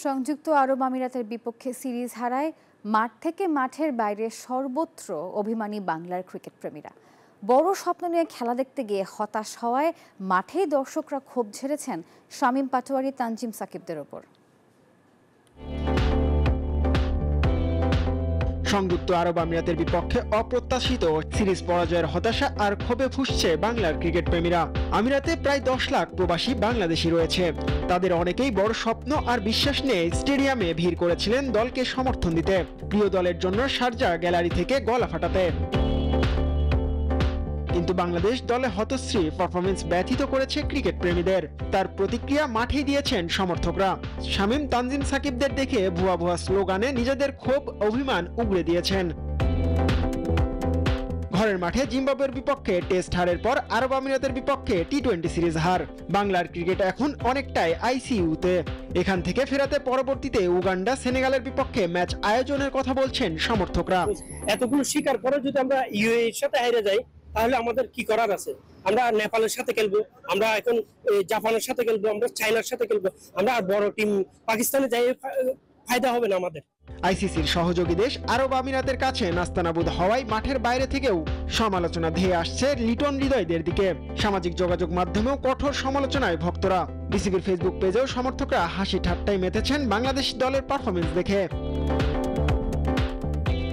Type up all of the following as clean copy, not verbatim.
সংযুক্ত আরব আমিরাতের বিপক্ষে সিরিজ হারায় মাঠ থেকে মাঠের বাইরে সর্বত্র অভিমানী বাংলার ক্রিকেট প্রেমীরা। বড় স্বপ্ন নিয়ে খেলা দেখতে গিয়ে হতাশ হওয়ায় মাঠেই দর্শকরা ক্ষোভ ঝেড়েছেন শামীম পাটোয়ারি, তানজিম সাকিবদের ওপর। সংযুক্ত আরব আমিরাতের বিপক্ষে অপ্রত্যাশিত সিরিজ পরাজয়ের হতাশা আর ক্ষোভে ফুঁসছে বাংলার ক্রিকেট প্রেমীরা। আমিরাতে প্রায় 10 লাখ প্রবাসী বাংলাদেশি রয়েছে। তাদের অনেকেই বড় স্বপ্ন আর বিশ্বাস নিয়ে স্টেডিয়ামে ভিড় করেছিলেন দলকে সমর্থন দিতে, প্রিয় দলের জন্য শারজা গ্যালারি থেকে গলা ফাটাতে। কিন্তু বাংলাদেশ দলে হতশ্রী পারফরমেন্স ব্যথিত করেছে ক্রিকেট প্রেমীদের। তার প্রতিক্রিয়া মাঠেই দিয়েছেন সমর্থকরা। শামীম, তানজিম সাকিবদের দেখে ভুয়া ভুয়া স্লোগানে নিজেদের ক্ষোভ অভিমান উগরে দিয়েছেন। ঘরের মাঠে জিম্বাবুয়ের বিপক্ষে টেস্ট হারের পর আরব আমিরাতের বিপক্ষে টি-20 সিরিজ হার। বাংলার ক্রিকেট এখন অনেকটাই আইসিইউতে। এখান থেকে ফেরাতে পরবর্তীতে উগান্ডা, সেনেগালের বিপক্ষে ম্যাচ আয়োজনের কথা বলছেন সমর্থকরা। এতগুলো শিকার পরে যদি আমরা ইউএই এর সাথে হেরে যাই তাহলে আমাদের কি করার আছে? আমরা নেপালের সাথে খেলবো, আমরা এখন জাপানের সাথে খেলবো, আমরা চায়নার সাথে খেলবো, আমরা আর বড় টিম পাকিস্তানে যাই ফায়দা হবে না আমাদের। আইসিসির সহযোগী দেশ আরব আমিরাতের কাছে নাস্তানাবুদ হওয়ায় মাঠের বাইরে থেকেও সমালোচনা ধেয়ে আসছে লিটন হৃদয়দের দিকে। সামাজিক যোগাযোগ মাধ্যমেও কঠোর সমালোচনায় ভক্তরা। বিসিবির ফেসবুক পেজেও সমর্থকরা হাসি ঠাট্টায় মেতেছেন বাংলাদেশ দলের পারফরমেন্স দেখে।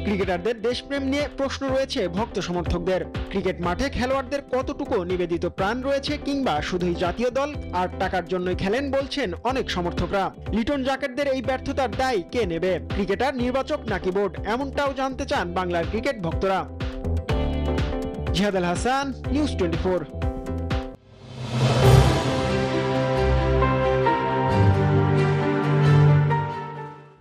ক্রিকেটারদের দেশপ্রেম নিয়ে প্রশ্ন রয়েছে ভক্ত সমর্থকদের। ক্রিকেট মাঠে খেলোয়াড়দের কতটুকু নিবেদিত প্রাণ রয়েছে, কিংবা শুধুই জাতীয় দল আর টাকার জন্যই খেলেন বলছেন অনেক সমর্থকরা। লিটন জাকেরদের এই ব্যর্থতার দায় কে নেবে? ক্রিকেটার, নির্বাচক নাকি বোর্ড? এমনটাও জানতে চান বাংলার ক্রিকেট ভক্তরা। জিহাদ আল হাসান, নিউজ 24।